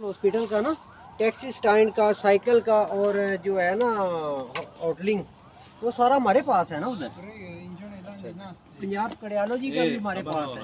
Hospital का ना taxi stand का, साइकिल का और जो है ना होटलिंग, वो सारा हमारे पास है ना उधर। पंजाब कड़ियालो जी का भी हमारे पास है।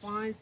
5،